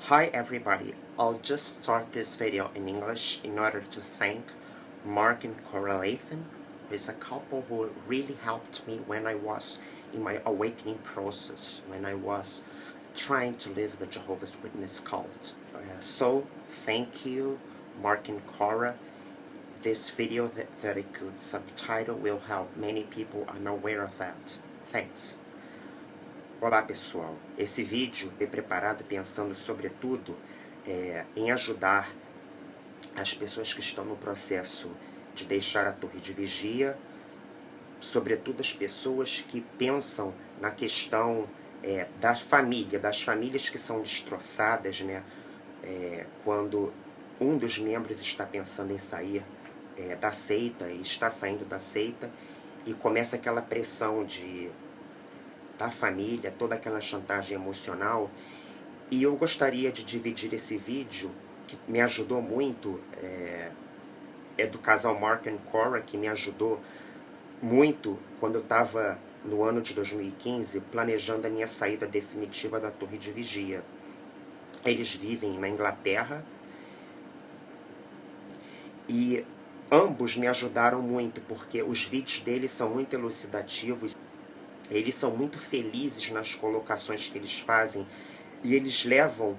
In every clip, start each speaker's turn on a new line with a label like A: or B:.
A: Hi everybody, I'll just start this video in English in order to thank Mark and Cora, who is a couple who really helped me when I was in my awakening process, when I was trying to live the Jehovah's Witness cult. So, thank you, Mark and Cora. This video that very good subtitle will help many people. I'm aware of that. Thanks. Olá pessoal, esse vídeo é preparado pensando sobretudo em ajudar as pessoas que estão no processo de deixar a Torre de Vigia, sobretudo as pessoas que pensam na questão da família, das famílias que são destroçadas, né? Quando um dos membros está pensando em sair da seita, e está saindo da seita, e começa aquela pressão da família, toda aquela chantagem emocional. E eu gostaria de dividir esse vídeo, que me ajudou muito, é do casal Marc e Cora, que me ajudou muito quando eu estava no ano de 2015, planejando a minha saída definitiva da Torre de Vigia. Eles vivem na Inglaterra, e ambos me ajudaram muito, porque os vídeos deles são muito elucidativos, eles são muito felizes nas colocações que eles fazem, e eles levam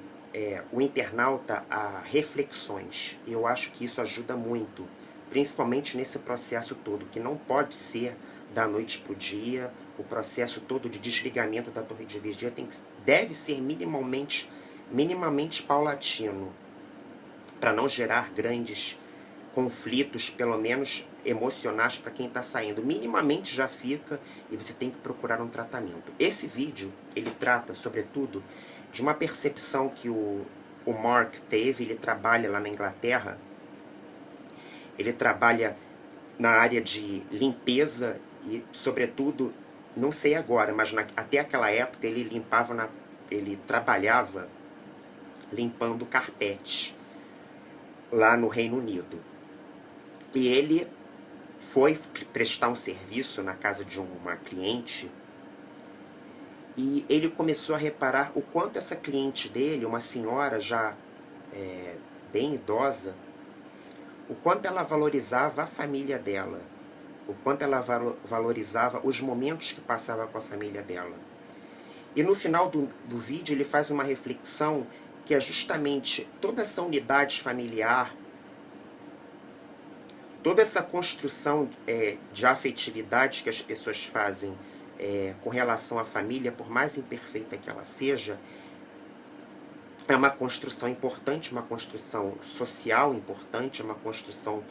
A: o internauta a reflexões. Eu acho que isso ajuda muito, principalmente nesse processo todo, que não pode ser da noite para o dia. O processo todo de desligamento da Torre de Vigia deve ser minimamente paulatino, para não gerar grandes conflitos, pelo menos emocionais, para quem está saindo. Minimamente já fica, e você tem que procurar um tratamento. Esse vídeo, ele trata, sobretudo, de uma percepção que o Mark teve. Ele trabalha lá na Inglaterra, ele trabalha na área de limpeza, e, sobretudo, não sei agora, mas até aquela época ele trabalhava limpando carpete lá no Reino Unido. E ele foi prestar um serviço na casa de uma cliente, e ele começou a reparar o quanto essa cliente dele, uma senhora já bem idosa, o quanto ela valorizava a família dela, o quanto ela valorizava os momentos que passava com a família dela. E no final do vídeo ele faz uma reflexão que é justamente toda essa unidade familiar, toda essa construção de afetividade que as pessoas fazem com relação à família, por mais imperfeita que ela seja, é uma construção importante, uma construção social importante, uma construção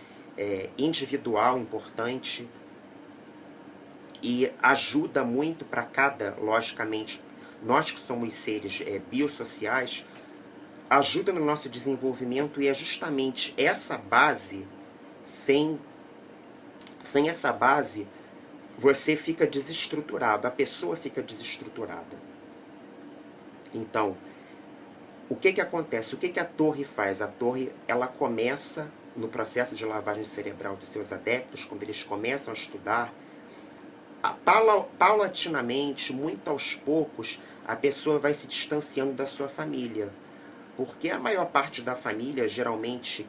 A: individual importante, e ajuda muito para logicamente, nós que somos seres biossociais, ajuda no nosso desenvolvimento, e é justamente essa base. Sem essa base, você fica desestruturado, a pessoa fica desestruturada. Então, o que acontece? O que a torre faz? A torre, ela começa no processo de lavagem cerebral dos seus adeptos, quando eles começam a estudar, paulatinamente, muito aos poucos, a pessoa vai se distanciando da sua família. Porque a maior parte da família, geralmente,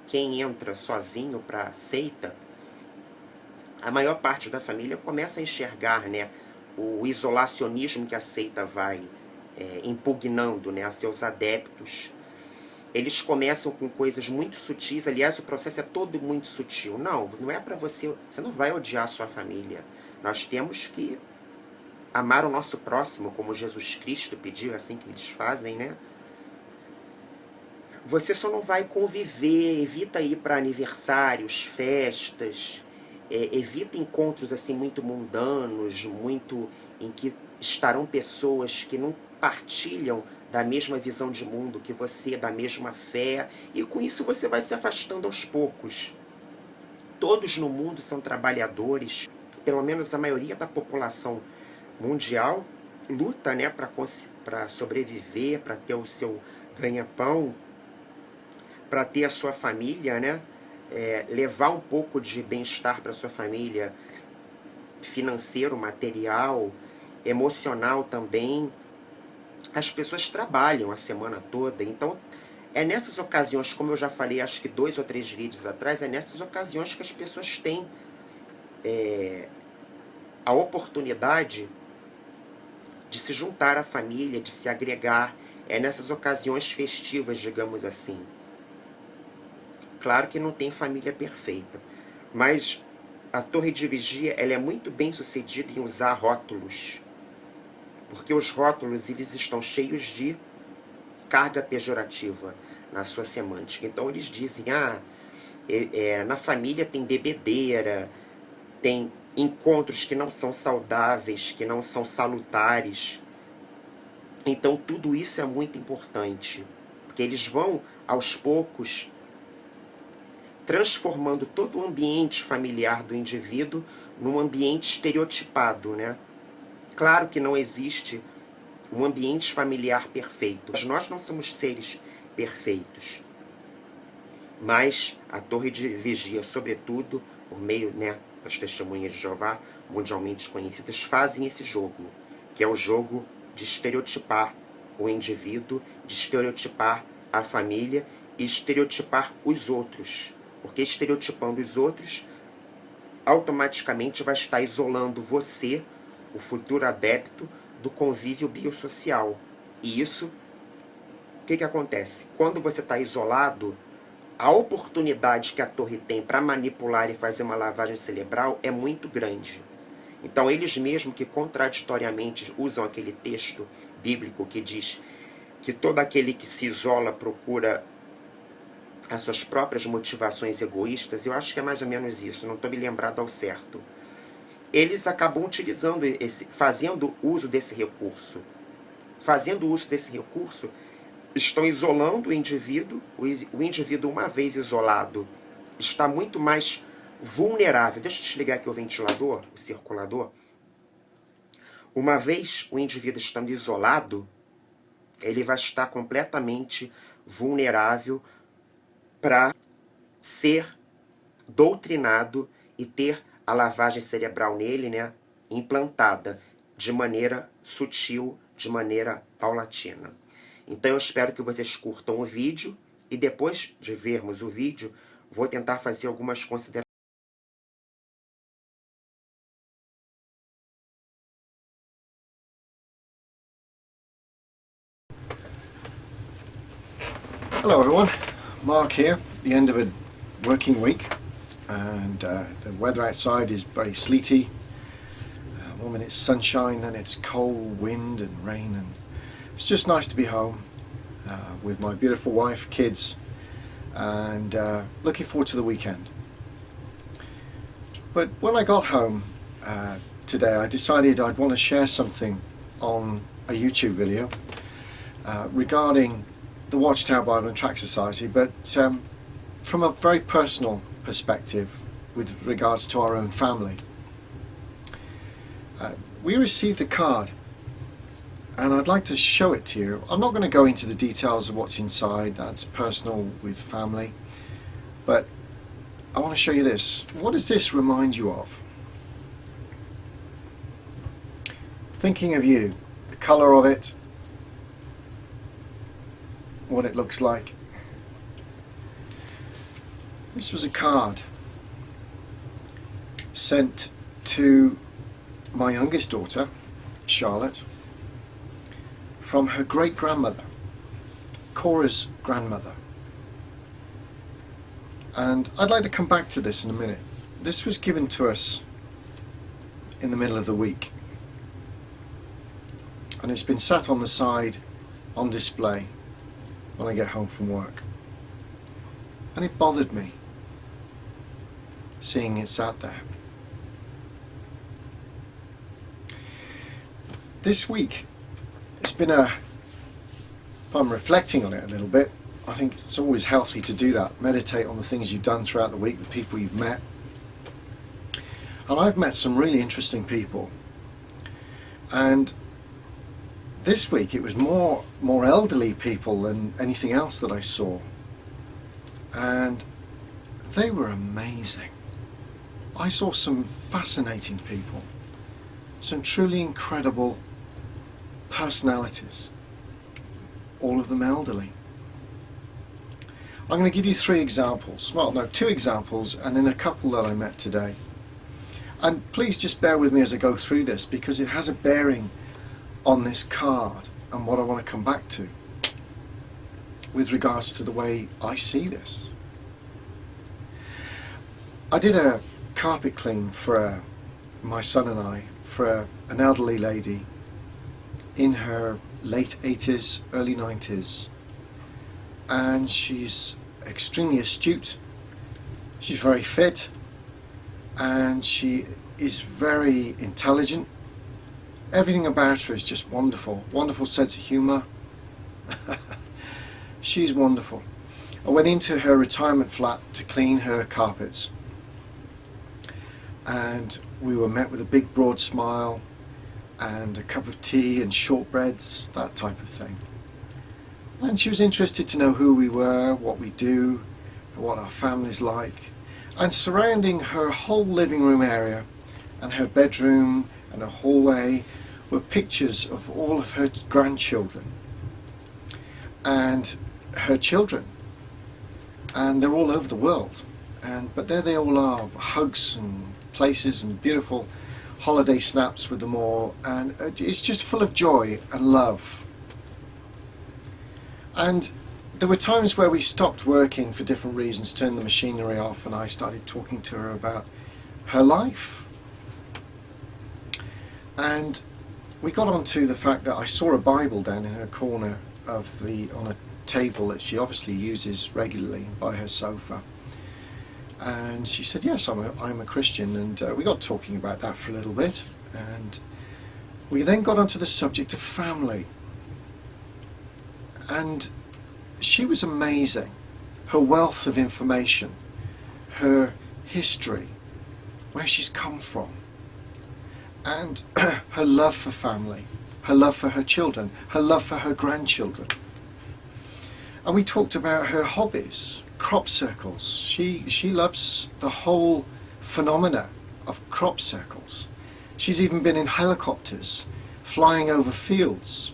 A: quem entra sozinho para a seita, a maior parte da família começa a enxergar, né, o isolacionismo que a seita vai impugnando, né, a seus adeptos. Eles começam com coisas muito sutis. Aliás, o processo é todo muito sutil. Não é para você não vai odiar a sua família. Nós temos que amar o nosso próximo, como Jesus Cristo pediu, assim que eles fazem, né? Você só não vai conviver, evita ir para aniversários, festas, evita encontros assim muito mundanos, muito em que estarão pessoas que não partilham da mesma visão de mundo que você, da mesma fé, e com isso você vai se afastando aos poucos. Todos no mundo são trabalhadores, pelo menos a maioria da população mundial luta, né, para sobreviver, para ter o seu ganha-pão, para ter a sua família, né? Levar um pouco de bem-estar para sua família, financeiro, material, emocional também. as pessoas trabalham a semana toda, então é nessas ocasiões, como eu já falei, acho que 2 ou 3 vídeos atrás, é nessas ocasiões que as pessoas têm a oportunidade de se juntar à família, de se agregar, é nessas ocasiões festivas, digamos assim. Claro que não tem família perfeita, mas a Torre de Vigia ela é muito bem sucedida em usar rótulos, porque os rótulos eles estão cheios de carga pejorativa na sua semântica. Então eles dizem, na família tem bebedeira, tem encontros que não são saudáveis, que não são salutares. Então tudo isso é muito importante, porque eles vão, aos poucos, transformando todo o ambiente familiar do indivíduo num ambiente estereotipado, né? Claro que não existe um ambiente familiar perfeito. Nós não somos seres perfeitos. Mas a Torre de Vigia, sobretudo, por meio, né, das Testemunhas de Jeová, mundialmente conhecidas, fazem esse jogo, que é o jogo de estereotipar o indivíduo, de estereotipar a família e estereotipar os outros. Porque estereotipando os outros, automaticamente vai estar isolando você, o futuro adepto, do convívio biosocial. E isso, o que acontece? Quando você está isolado, a oportunidade que a torre tem para manipular e fazer uma lavagem cerebral é muito grande. Então eles mesmos que contraditoriamente usam aquele texto bíblico que diz que todo aquele que se isola procura as suas próprias motivações egoístas, eu acho que é mais ou menos isso, não estou me lembrado ao certo. Eles acabam utilizando fazendo uso desse recurso. Fazendo uso desse recurso, estão isolando o indivíduo. O indivíduo, uma vez isolado, está muito mais vulnerável. Deixa eu desligar aqui o ventilador, o circulador. Uma vez o indivíduo estando isolado, ele vai estar completamente vulnerável para ser doutrinado e ter a lavagem cerebral nele, né, implantada de maneira sutil, de maneira paulatina. Então eu espero que vocês curtam o vídeo e depois de vermos o vídeo, vou tentar fazer algumas considerações.
B: Hello everyone, Mark here, the end of a working week, and the weather outside is very sleety. One minute it's sunshine, then it's cold wind and rain, and it's just nice to be home with my beautiful wife, kids, and looking forward to the weekend. But when I got home today, I decided I'd want to share something on a YouTube video regarding the Watchtower Bible and Tract Society, but from a very personal perspective with regards to our own family. We received a card, and I'd like to show it to you. I'm not going to go into the details of what's inside, that's personal with family, but I want to show you this. What does this remind you of? Thinking of you, the colour of it, what it looks like. This was a card sent to my youngest daughter, Charlotte, from her great-grandmother, Cora's grandmother. And I'd like to come back to this in a minute. This was given to us in the middle of the week, and it's been sat on the side on display when I get home from work. And it bothered me seeing it sat there. This week, it's been if I'm reflecting on it a little bit, I think it's always healthy to do that. Meditate on the things you've done throughout the week, the people you've met. And I've met some really interesting people. And this week it was more elderly people than anything else that I saw. And they were amazing. I saw some fascinating people. Some truly incredible personalities. all of them elderly. I'm going to give you 3 examples, well no, 2 examples and then a couple that I met today. And please just bear with me as I go through this, because it has a bearing on this card and what I want to come back to with regards to the way I see this. I did a carpet clean for my son and I, for an elderly lady in her late 80s, early 90s, and she's extremely astute, she's very fit, and she is very intelligent. Everything about her is just wonderful. Wonderful sense of humour. She's wonderful. I went into her retirement flat to clean her carpets, and we were met with a big broad smile and a cup of tea and shortbreads, that type of thing. And she was interested to know who we were, what we do, what our family's like. And surrounding her whole living room area and her bedroom and her hallway were pictures of all of her grandchildren and her children. And they're all over the world. But there they all are, hugs and places and beautiful holiday snaps with them all. And it's just full of joy and love. And there were times where we stopped working for different reasons, turned the machinery off, and I started talking to her about her life. And we got onto the fact that I saw a Bible down in her corner on a table that she obviously uses regularly by her sofa. And she said, yes, I'm a Christian, and we got talking about that for a little bit. And we then got onto the subject of family. And she was amazing. Her wealth of information, her history, where she's come from, and her love for family, her love for her children, her love for her grandchildren. And we talked about her hobbies, crop circles. She loves the whole phenomena of crop circles. She's even been in helicopters, flying over fields.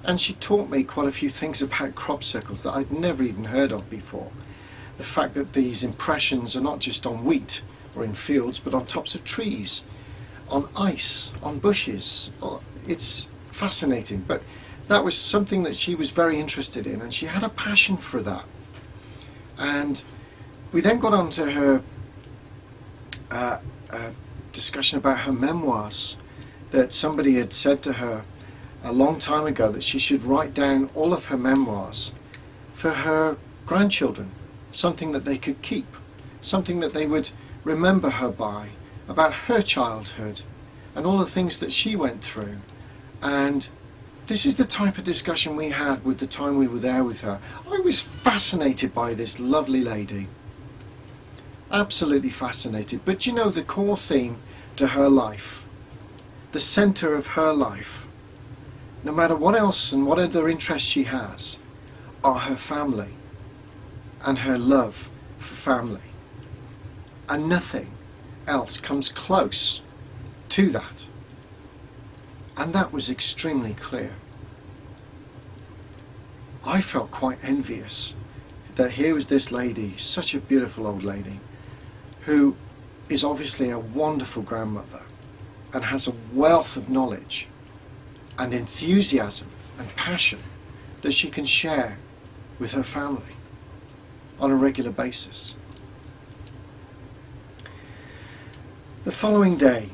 B: And she taught me quite a few things about crop circles that I'd never even heard of before. The fact that these impressions are not just on wheat or in fields, but on tops of trees, on ice, on bushes. It's fascinating. But that was something that she was very interested in, and she had a passion for that. And we then got on to her discussion about her memoirs, that somebody had said to her a long time ago that she should write down all of her memoirs for her grandchildren, something that they could keep, something that they would remember her by, about her childhood and all the things that she went through. And this is the type of discussion we had with the time we were there with her. I was fascinated by this lovely lady, absolutely fascinated. But you know, the core theme to her life, the centre of her life, no matter what else and what other interests she has, are her family and her love for family. And nothing else comes close to that. And that was extremely clear. I felt quite envious that here was this lady, such a beautiful old lady, who is obviously a wonderful grandmother and has a wealth of knowledge and enthusiasm and passion that she can share with her family on a regular basis. The following day,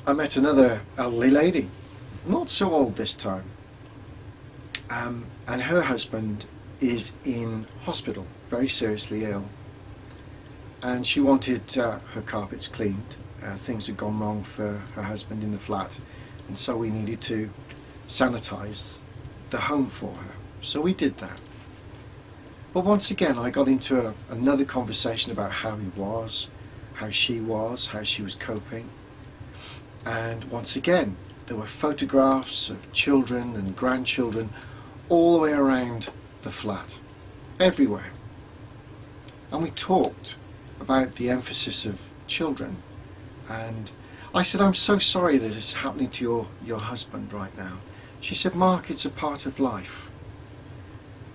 B: I met another elderly lady, not so old this time, and her husband is in hospital, very seriously ill, and she wanted her carpets cleaned. Things had gone wrong for her husband in the flat, and so we needed to sanitize the home for her. So we did that. But once again, I got into another conversation about how he was, how she was coping. And once again, there were photographs of children and grandchildren all the way around the flat, everywhere. And we talked about the emphasis of children. And I said, I'm so sorry that it's happening to your husband right now. She said, Mark, it's a part of life.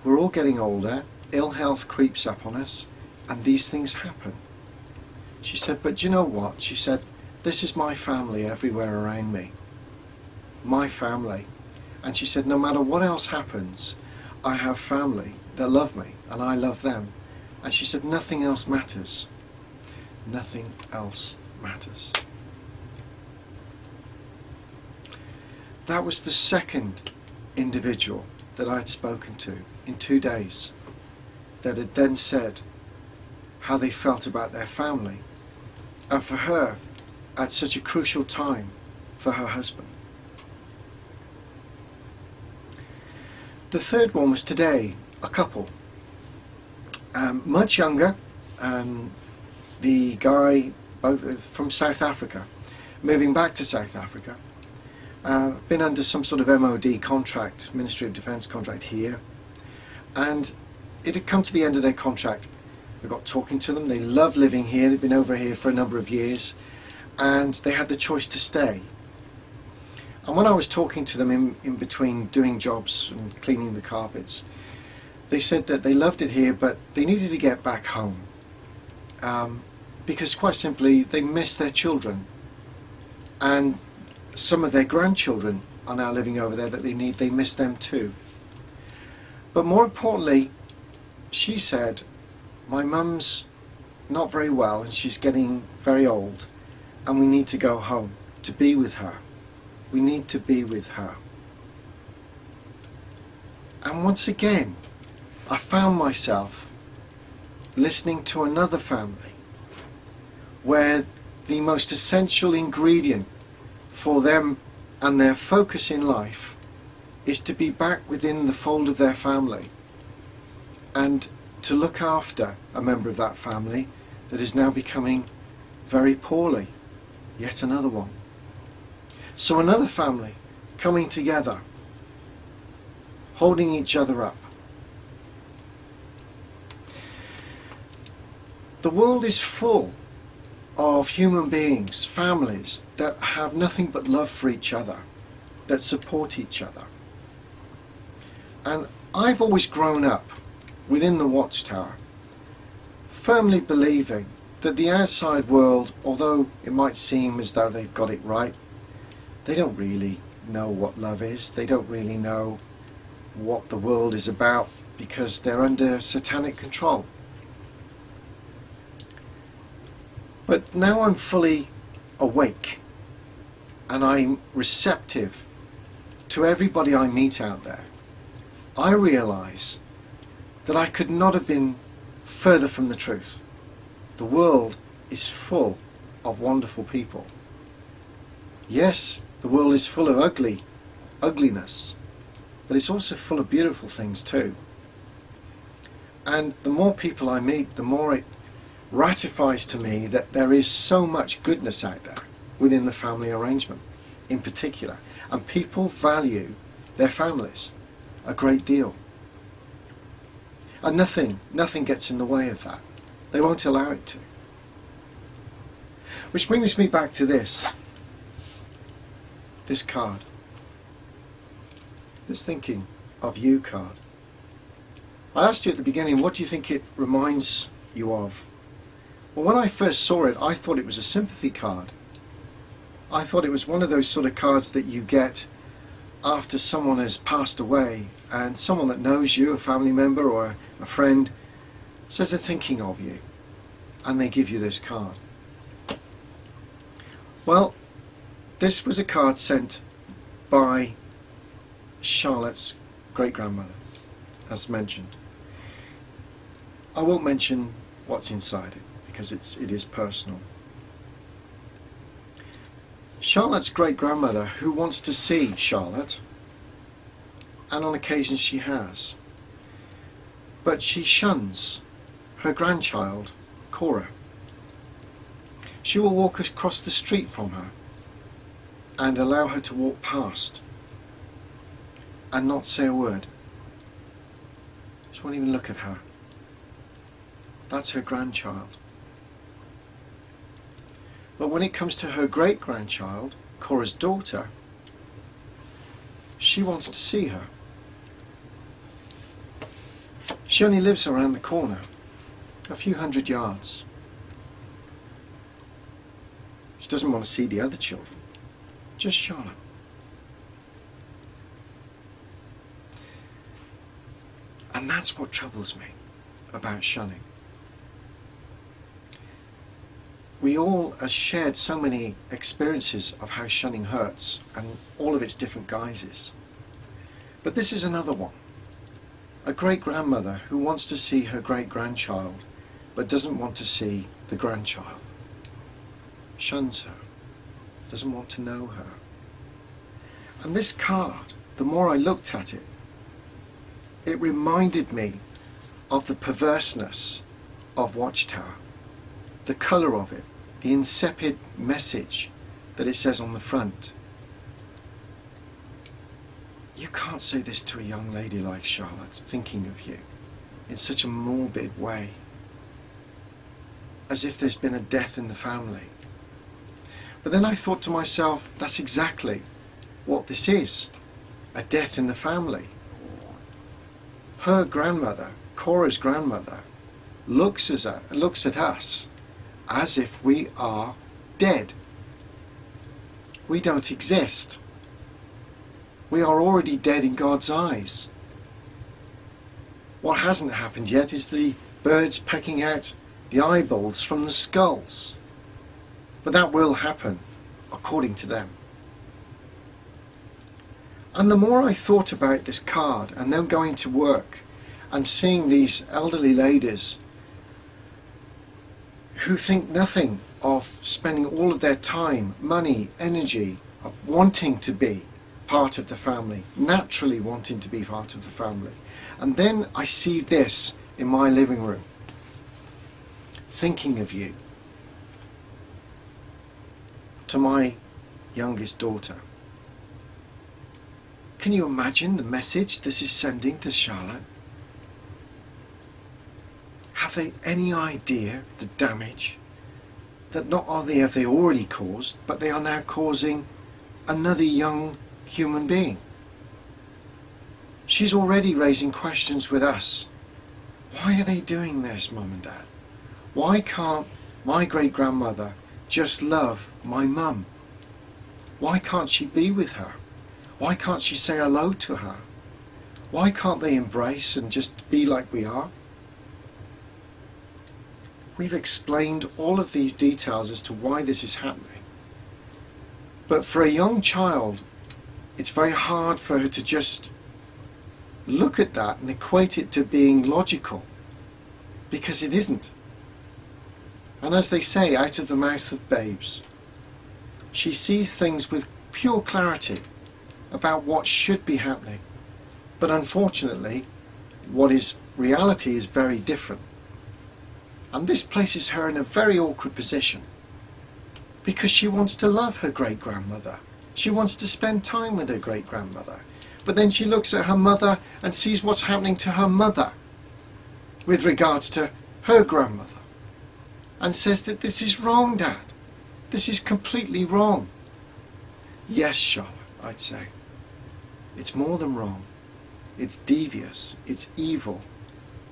B: we're all getting older, ill health creeps up on us, and these things happen. She said, but do you know what? She said, this is my family everywhere around me. My family. And she said, no matter what else happens, I have family that love me, and I love them. And she said, nothing else matters. Nothing else matters. That was the second individual that I had spoken to in 2 days that had then said how they felt about their family, and for her at such a crucial time for her husband. The third one was today, a couple, much younger, the guy both from South Africa, moving back to South Africa, been under some sort of MOD contract, Ministry of Defence contract here, and it had come to the end of their contract. We got talking to them. They love living here. They've been over here for a number of years, and they had the choice to stay. And when I was talking to them in between doing jobs and cleaning the carpets, they said that they loved it here, but they needed to get back home because, quite simply, they miss their children, and some of their grandchildren are now living over there that they miss them too. But more importantly, she said, my mum's not very well and she's getting very old, and we need to go home to be with her. We need to be with her. And once again, I found myself listening to another family where the most essential ingredient for them and their focus in life is to be back within the fold of their family and to look after a member of that family that is now becoming very poorly. Yet another one. So another family coming together, holding each other up. The world is full of human beings, families that have nothing but love for each other, that support each other. And I've always grown up within the Watchtower, firmly believing that the outside world, although it might seem as though they've got it right, they don't really know what love is. They don't really know what the world is about because they're under satanic control. But now I'm fully awake and I'm receptive to everybody I meet out there. I realise that I could not have been further from the truth. The world is full of wonderful people. Yes, the world is full of ugliness, but it's also full of beautiful things too. And the more people I meet, the more it ratifies to me that there is so much goodness out there within the family arrangement in particular. And people value their families a great deal. And nothing gets in the way of that. They won't allow it to. Which brings me back to this card. This thinking of you card. I asked you at the beginning, what do you think it reminds you of? Well, when I first saw it, I thought it was a sympathy card. I thought it was one of those sort of cards that you get after someone has passed away and someone that knows you, a family member or a friend, says they're thinking of you and they give you this card. Well, this was a card sent by Charlotte's great-grandmother, as mentioned. I won't mention what's inside it because it is personal. Charlotte's great-grandmother, who wants to see Charlotte, and on occasions she has, but she shuns her grandchild, Cora. She will walk across the street from her and allow her to walk past and not say a word. She won't even look at her. That's her grandchild. But when it comes to her great-grandchild, Cora's daughter, she wants to see her. She only lives around the corner, a few hundred yards. She doesn't want to see the other children, just Charlotte. And that's what troubles me about shunning. We all have shared so many experiences of how shunning hurts and all of its different guises. But this is another one. A great-grandmother who wants to see her great-grandchild but doesn't want to see the grandchild. Shuns her. Doesn't want to know her. And this card, the more I looked at it, it reminded me of the perverseness of Watchtower. The colour of it. The insipid message that it says on the front. You can't say this to a young lady like Charlotte, thinking of you, in such a morbid way, as if there's been a death in the family. But then I thought to myself, that's exactly what this is, a death in the family. Her grandmother, Cora's grandmother, looks at us as if we are dead. We don't exist. We are already dead in God's eyes. What hasn't happened yet is the birds pecking out the eyeballs from the skulls. But that will happen, according to them. And the more I thought about this card, and then going to work and seeing these elderly ladies who think nothing of spending all of their time, money, energy, of wanting to be part of the family, naturally wanting to be part of the family. And then I see this in my living room, thinking of you, to my youngest daughter. Can you imagine the message this is sending to Charlotte? Have they any idea the damage that not only have they already caused, but they are now causing another young human being? She's already raising questions with us. Why are they doing this, Mum and Dad? Why can't my great-grandmother just love my mum? Why can't she be with her? Why can't she say hello to her? Why can't they embrace and just be like we are? We've explained all of these details as to why this is happening. But for a young child, it's very hard for her to just look at that and equate it to being logical, because it isn't. And as they say, out of the mouth of babes, she sees things with pure clarity about what should be happening. But unfortunately, what is reality is very different. And this places her in a very awkward position, because she wants to love her great-grandmother. She wants to spend time with her great-grandmother. But then she looks at her mother and sees what's happening to her mother with regards to her grandmother, and says that this is wrong, Dad. This is completely wrong. Yes, Charlotte, I'd say. It's more than wrong. It's devious. It's evil.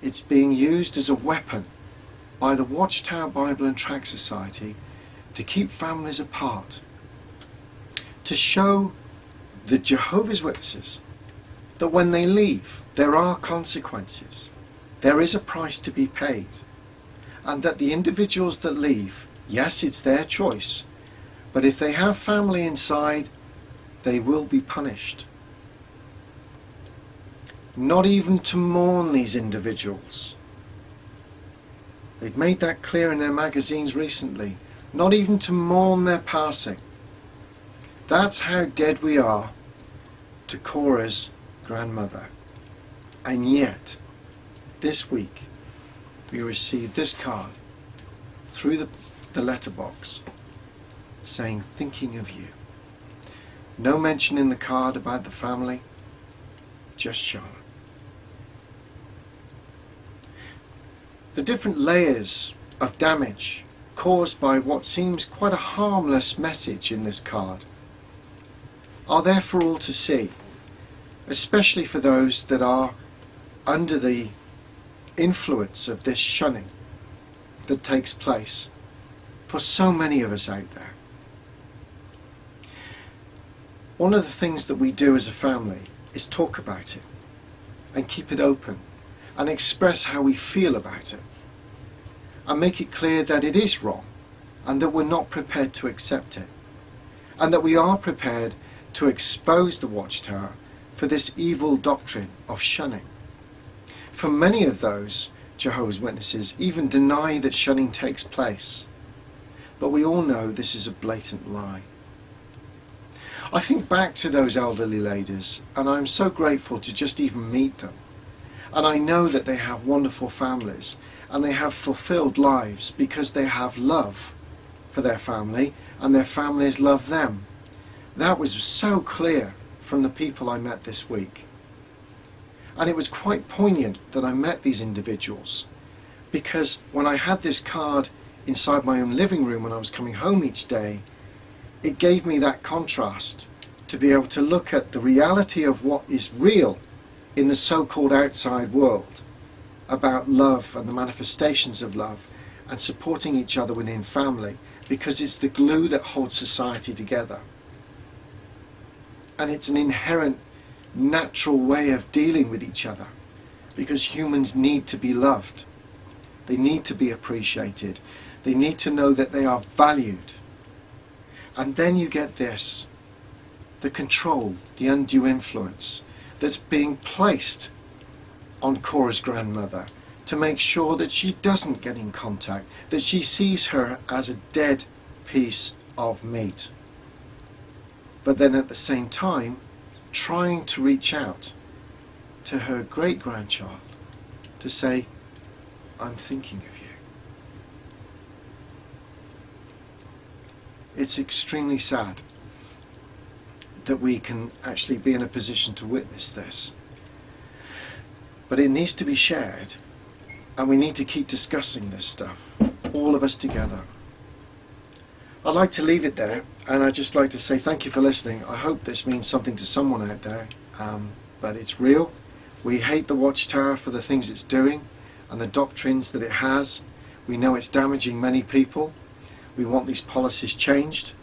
B: It's being used as a weapon by the Watchtower Bible and Tract Society to keep families apart, to show the Jehovah's Witnesses that when they leave there are consequences, there is a price to be paid, and that the individuals that leave, yes, it's their choice, but if they have family inside, they will be punished. Not even to mourn these individuals. They've made that clear in their magazines recently. Not even to mourn their passing. That's how dead we are to Cora's grandmother. And yet, this week, we received this card through the letterbox saying, thinking of you. No mention in the card about the family, just Charlotte. The different layers of damage caused by what seems quite a harmless message in this card are there for all to see, especially for those that are under the influence of this shunning that takes place for so many of us out there. One of the things that we do as a family is talk about it and keep it open and express how we feel about it and make it clear that it is wrong and that we're not prepared to accept it and that we are prepared to expose the Watchtower for this evil doctrine of shunning. For many of those Jehovah's Witnesses even deny that shunning takes place, but we all know this is a blatant lie. I think back to those elderly ladies and I'm so grateful to just even meet them. And I know that they have wonderful families and they have fulfilled lives because they have love for their family and their families love them. That was so clear from the people I met this week. And it was quite poignant that I met these individuals because when I had this card inside my own living room when I was coming home each day, it gave me that contrast to be able to look at the reality of what is real in the so-called outside world about love and the manifestations of love and supporting each other within family, because it's the glue that holds society together. And it's an inherent natural way of dealing with each other because humans need to be loved. They need to be appreciated. They need to know that they are valued. And then you get this, the control, the undue influence that's being placed on Cora's grandmother to make sure that she doesn't get in contact, that she sees her as a dead piece of meat. But then at the same time, trying to reach out to her great-grandchild to say, I'm thinking of you. It's extremely sad that we can actually be in a position to witness this. But it needs to be shared, and we need to keep discussing this stuff, all of us together. I'd like to leave it there, and I'd just like to say thank you for listening. I hope this means something to someone out there, but it's real. We hate the Watchtower for the things it's doing and the doctrines that it has. We know it's damaging many people. We want these policies changed,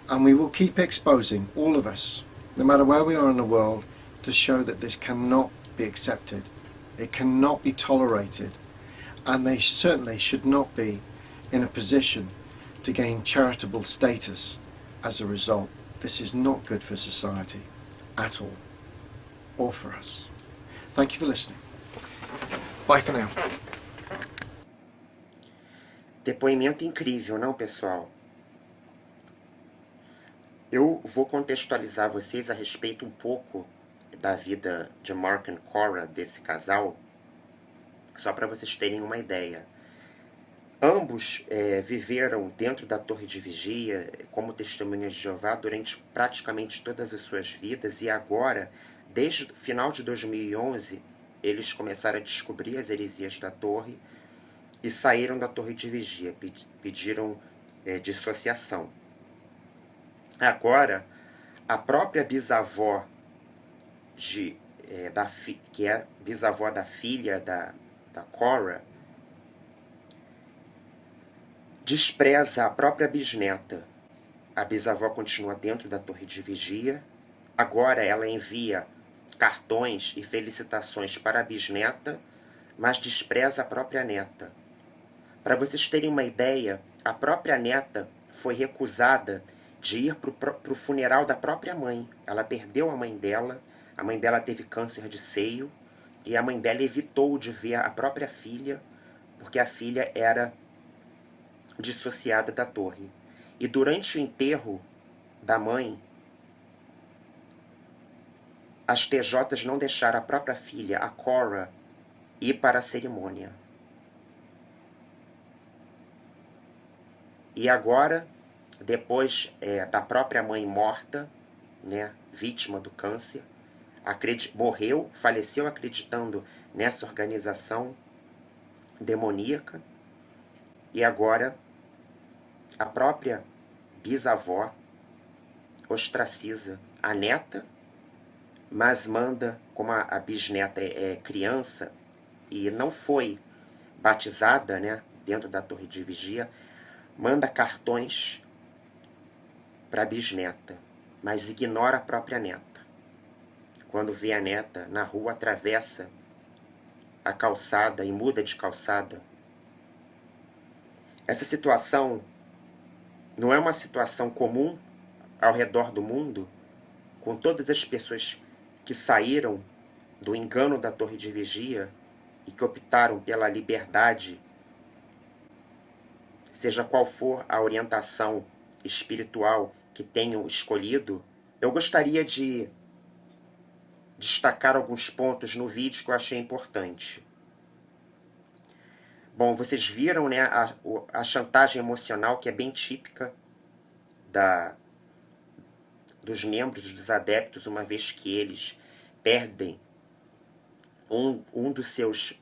B: and we will keep exposing, all of us, no matter where we are in the world, to show that this cannot be accepted. It cannot be tolerated, and they certainly should not be in a position to gain charitable status as a result. This is not good for society at all, or for us. Thank you for listening. Bye for now.
A: Depoimento incrível, não, pessoal? Eu vou contextualizar vocês a respeito um pouco da vida de Marc e Cora, desse casal, só para vocês terem uma ideia. Ambos viveram dentro da Torre de Vigia como testemunhas de Jeová durante praticamente todas as suas vidas, e agora, desde o final de 2011, eles começaram a descobrir as heresias da Torre e saíram da Torre de Vigia, pediram dissociação. Agora, a própria bisavó, que é bisavó da filha da Cora, despreza a própria bisneta. A bisavó continua dentro da Torre de Vigia. Agora ela envia cartões e felicitações para a bisneta, mas despreza a própria neta. Para vocês terem uma ideia, a própria neta foi recusada de ir para o funeral da própria mãe. Ela perdeu a mãe dela teve câncer de seio, e a mãe dela evitou de ver a própria filha, porque a filha era dissociada da torre. E durante o enterro da mãe, as TJs não deixaram a própria filha, a Cora, ir para a cerimônia. E agora, depois da própria mãe morta, né, vítima do câncer, faleceu acreditando nessa organização demoníaca, e agora a própria bisavó ostraciza a neta, mas manda, como a bisneta é criança e não foi batizada, né, dentro da Torre de Vigia, manda cartões para a bisneta, mas ignora a própria neta. Quando vê a neta na rua, atravessa a calçada e muda de calçada. Essa situação não é uma situação comum ao redor do mundo, com todas as pessoas que saíram do engano da Torre de Vigia e que optaram pela liberdade, seja qual for a orientação espiritual que tenham escolhido. Eu gostaria de destacar alguns pontos no vídeo que eu achei importante. Bom, vocês viram, né, a chantagem emocional, que é bem típica dos membros, dos adeptos, uma vez que eles perdem um dos seus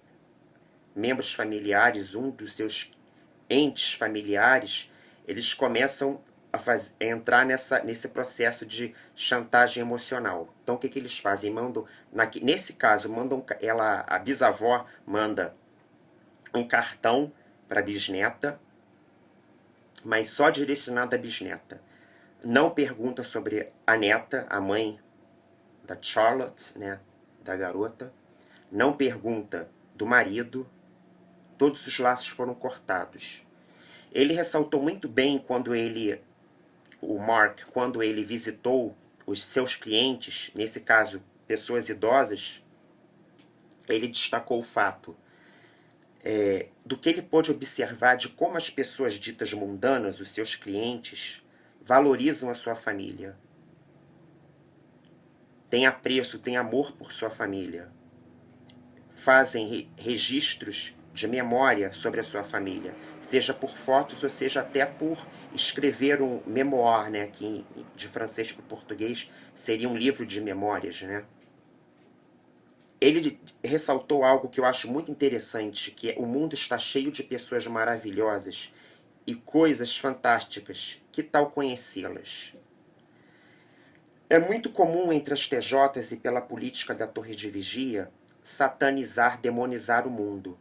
A: membros familiares, um dos seus entes familiares, eles começam a entrar nesse processo de chantagem emocional. Então, o que eles fazem? Nesse caso, a bisavó manda um cartão para a bisneta, mas só direcionado à bisneta. Não pergunta sobre a neta, a mãe da Charlotte, né, da garota. Não pergunta do marido. Todos os laços foram cortados. Ele ressaltou muito bem o Mark, quando ele visitou os seus clientes, nesse caso, pessoas idosas, ele destacou o fato do que ele pôde observar de como as pessoas ditas mundanas, os seus clientes, valorizam a sua família. Têm apreço, têm amor por sua família. Fazem registros de memória sobre a sua família, seja por fotos ou seja até por escrever um memoir, né, que de francês para português seria um livro de memórias, né? Ele ressaltou algo que eu acho muito interessante, que é: o mundo está cheio de pessoas maravilhosas e coisas fantásticas, que tal conhecê-las? É muito comum entre as TJs e pela política da Torre de Vigia satanizar, demonizar o mundo.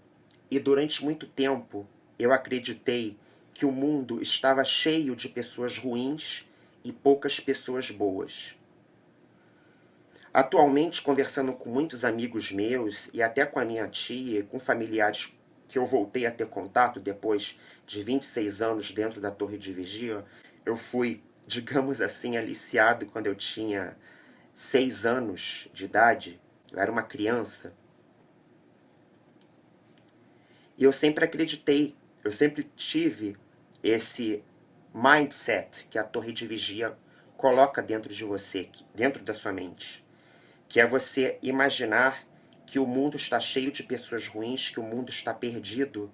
A: E durante muito tempo eu acreditei que o mundo estava cheio de pessoas ruins e poucas pessoas boas. Atualmente, conversando com muitos amigos meus e até com a minha tia e com familiares que eu voltei a ter contato depois de 26 anos dentro da Torre de Vigia, eu fui, digamos assim, aliciado quando eu tinha 6 anos de idade. Eu era uma criança. E eu sempre acreditei, eu sempre tive esse mindset que a Torre de Vigia coloca dentro de você, dentro da sua mente, que é você imaginar que o mundo está cheio de pessoas ruins, que o mundo está perdido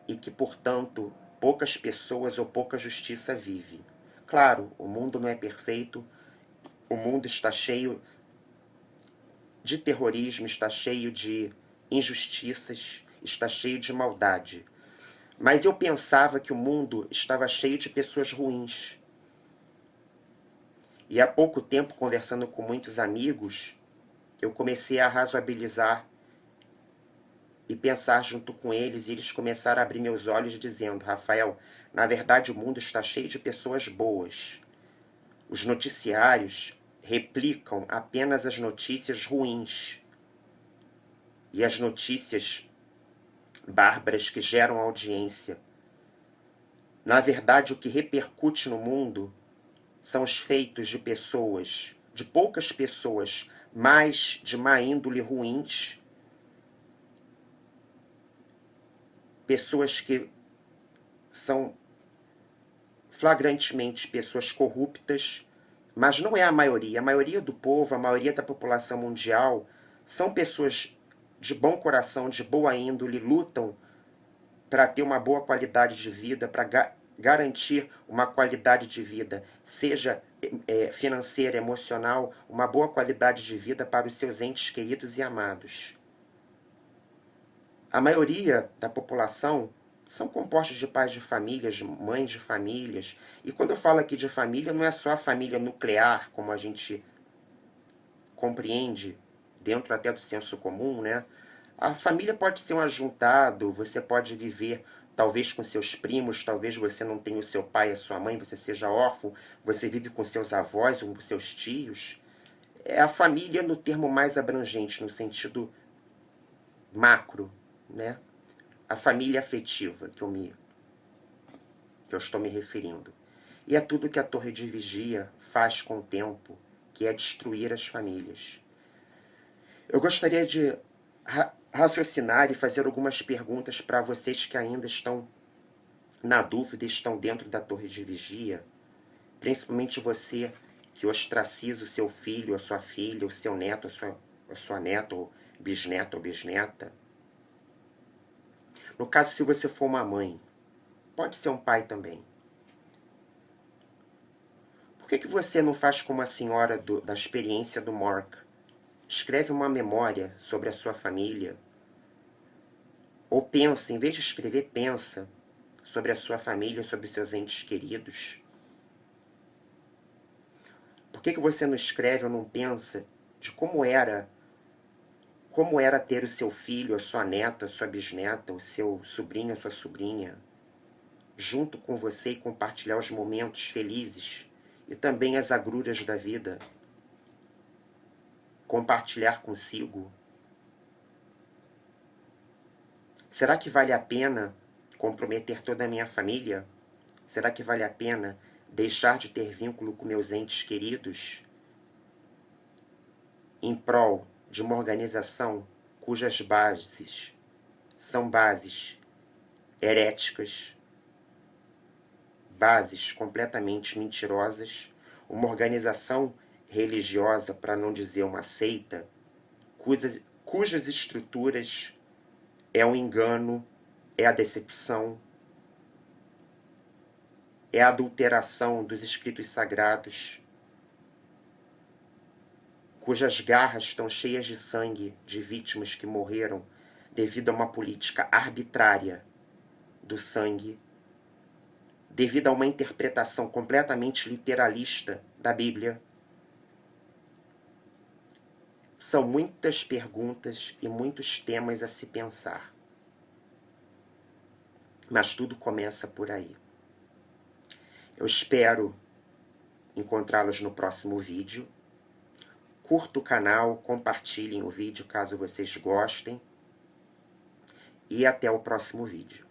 A: e que, portanto, poucas pessoas ou pouca justiça vive. Claro, o mundo não é perfeito, o mundo está cheio de terrorismo, está cheio de injustiças, está cheio de maldade. Mas eu pensava que o mundo estava cheio de pessoas ruins. E há pouco tempo, conversando com muitos amigos, eu comecei a razoabilizar e pensar junto com eles, e eles começaram a abrir meus olhos dizendo: Rafael, na verdade o mundo está cheio de pessoas boas. Os noticiários replicam apenas as notícias ruins e as notícias bárbaras que geram audiência. Na verdade, o que repercute no mundo são os feitos de pessoas, de poucas pessoas, mas de má índole, ruins, pessoas que são flagrantemente pessoas corruptas, mas não é a maioria do povo, a maioria da população mundial são pessoas de bom coração, de boa índole, lutam para ter uma boa qualidade de vida, para garantir uma qualidade de vida, seja financeira, emocional, uma boa qualidade de vida para os seus entes queridos e amados. A maioria da população são compostos de pais de famílias, mães de famílias. E quando eu falo aqui de família, não é só a família nuclear, como a gente compreende, dentro até do senso comum, né? A família pode ser um ajuntado, você pode viver talvez com seus primos, talvez você não tenha o seu pai e a sua mãe, você seja órfão, você vive com seus avós ou com seus tios. É a família no termo mais abrangente, no sentido macro, né? A família afetiva que eu estou me referindo. E é tudo que a Torre de Vigia faz com o tempo, que é destruir as famílias. Eu gostaria de raciocinar e fazer algumas perguntas para vocês que ainda estão na dúvida, estão dentro da Torre de Vigia, principalmente você que ostraciza o seu filho, a sua filha, o seu neto, a sua neta, ou bisneto ou bisneta. No caso, se você for uma mãe, pode ser um pai também. Por que você não faz como a senhora da experiência do Marc? Escreve uma memória sobre a sua família. Ou pensa, em vez de escrever, pensa sobre a sua família, sobre os seus entes queridos. Por que você não escreve ou não pensa de como era ter o seu filho, a sua neta, a sua bisneta, o seu sobrinho, a sua sobrinha, junto com você e compartilhar os momentos felizes e também as agruras da vida? Compartilhar consigo. Será que vale a pena comprometer toda a minha família? Será que vale a pena deixar de ter vínculo com meus entes queridos em prol de uma organização cujas bases são bases heréticas, bases completamente mentirosas, uma organização religiosa, para não dizer uma seita, cujas estruturas é um engano, é a decepção, é a adulteração dos escritos sagrados, cujas garras estão cheias de sangue de vítimas que morreram devido a uma política arbitrária do sangue, devido a uma interpretação completamente literalista da Bíblia. São muitas perguntas e muitos temas a se pensar. Mas tudo começa por aí. Eu espero encontrá-los no próximo vídeo. Curta o canal, compartilhem o vídeo caso vocês gostem. E até o próximo vídeo.